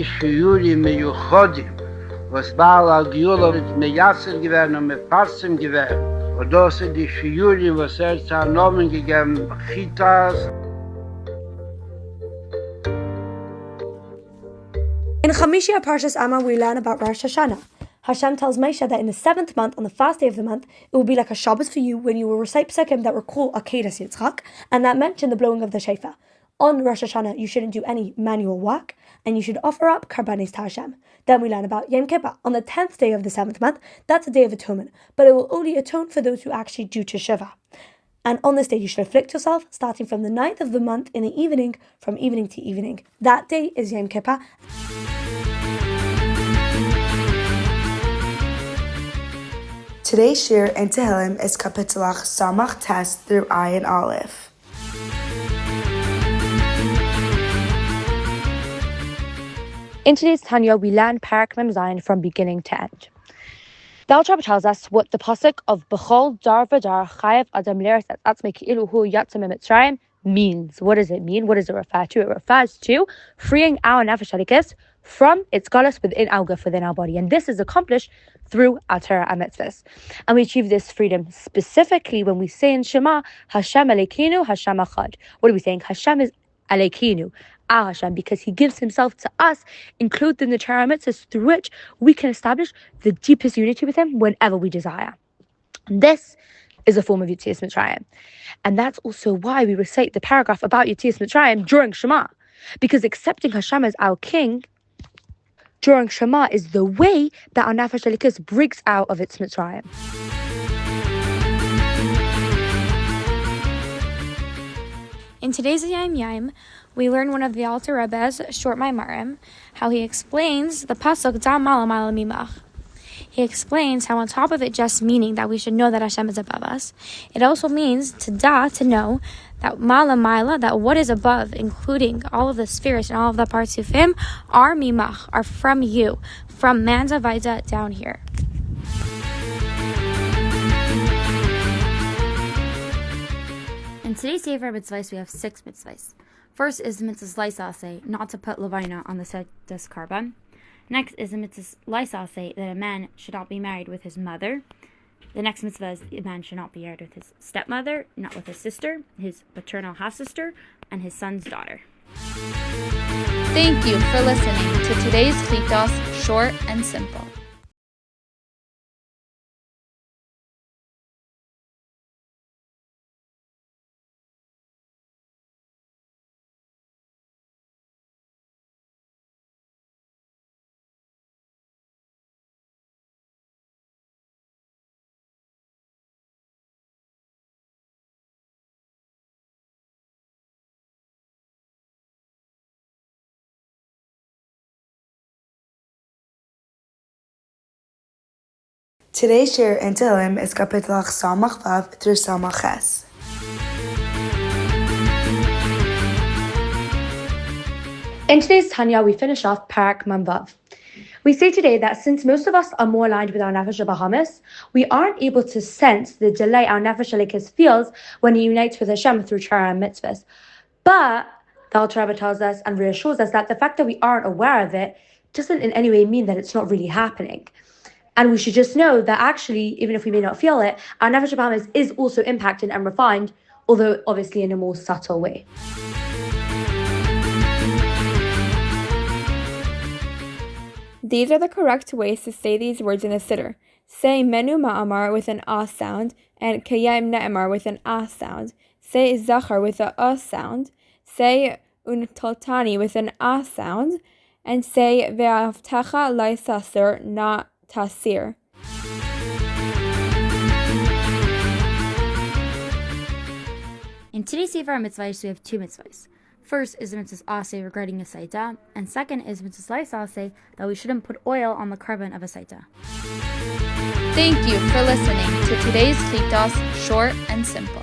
die Shiuri meyuchodim, was Baal al-Giyula mit Meyasser gewähren und mit Parsim gewähren. Und das sind die Shiuri, was zu einem Namen gegeben, Chitas. In Chamishi Parshas Emor, we learn about Rosh Hashanah. Hashem tells Moshe that in the 7th month, on the first day of the month, it will be like a Shabbos for you when you will recite psukim that recall Akedas Yitzchak, and that mention the blowing of the shofar. On Rosh Hashanah, you shouldn't do any manual work, and you should offer up karbanis to Hashem. Then we learn about Yom Kippur. On the 10th day of the 7th month, that's a day of atonement, but it will only atone for those who actually do teshuvah. And on this day, you should afflict yourself, starting from the 9th of the month in the evening, from evening to evening. That day is Yom Kippur. Today's shir in Tehillim is Kapitelach Samach Tes through Ayin Aleph. In today's Tanya, we learn Parak Mem Zayin from beginning to end. The Alter Rebbe tells us what the pasuk of B'chol Dar V'Dar Chayav Adam Leres Et Atzmei Ki'ilu Hu Yatzeh Mitzrayim means. What does it mean? What does it refer to? It refers to freeing our nefesh halikis from its galus within our guf, within our body. And this is accomplished through our Torah and mitzvahs. And we achieve this freedom specifically when we say in Shema, Hashem Elokeinu, Hashem Echad. What are we saying? Hashem is Elokeinu, our Hashem, because He gives Himself to us, included in the Torah and mitzvahs, through which we can establish the deepest unity with Him whenever we desire. And this is a form of Yetzias Mitzrayim. And that's also why we recite the paragraph about Yetzias Mitzrayim during Shema, because accepting Hashem as our King during Shema is the way that our Nefesh Halikis breaks out of its Mitzrayim. In today's Yom Yom, we learn one of the Alter Rebbe's short Maimarim, how he explains the pasuk Da Mala Mala Mimach. He explains how on top of it just meaning that we should know that Hashem is above us, it also means to know that Mala Mala, that what is above, including all of the spheres and all of the parts of Him, are Mimach, are from you, from man's Avaida down here. In today's Sefer Mitzvahs, we have 6 mitzvahs. First is the mitzvah Laisaseh, not to put Levina on the Sedus Karban. Next is the mitzvah Laisaseh, that a man should not be married with his mother. The next mitzvah is a man should not be married with his stepmother, not with his sister, his paternal half-sister, and his son's daughter. Thank you for listening to today's Chitas, short and simple. Today's shir in Tehillim is Kapitelach Samach Vav through Samach Ches. In today's Tanya, we finish off Parak Mem Vav. We say today that since most of us are more aligned with our Nefesh Bahamis, we aren't able to sense the delay our Nefesh Halikis feels when he unites with Hashem through Torah and mitzvahs. But the Alter Rebbe tells us and reassures us that the fact that we aren't aware of it doesn't in any way mean that it's not really happening. And we should just know that actually, even if we may not feel it, our Nefesh Bahamis is also impacted and refined, although obviously in a more subtle way. These are the correct ways to say these words in the Siddur. Say Menu Ma'amar with an A sound, and Kayim Ne'emar with an A sound. Say Zachar with a sound. Say Untotani with an A sound. And say Ve'avtecha Laisasir not Tasir. In today's Sefer Mitzvahs, we have 2 mitzvahs. First is the mitzvah Aseh regarding a saita, and second is mitzvah Aseh that we shouldn't put oil on the carbon of a saita. Thank you for listening to today's Chitas, short and simple.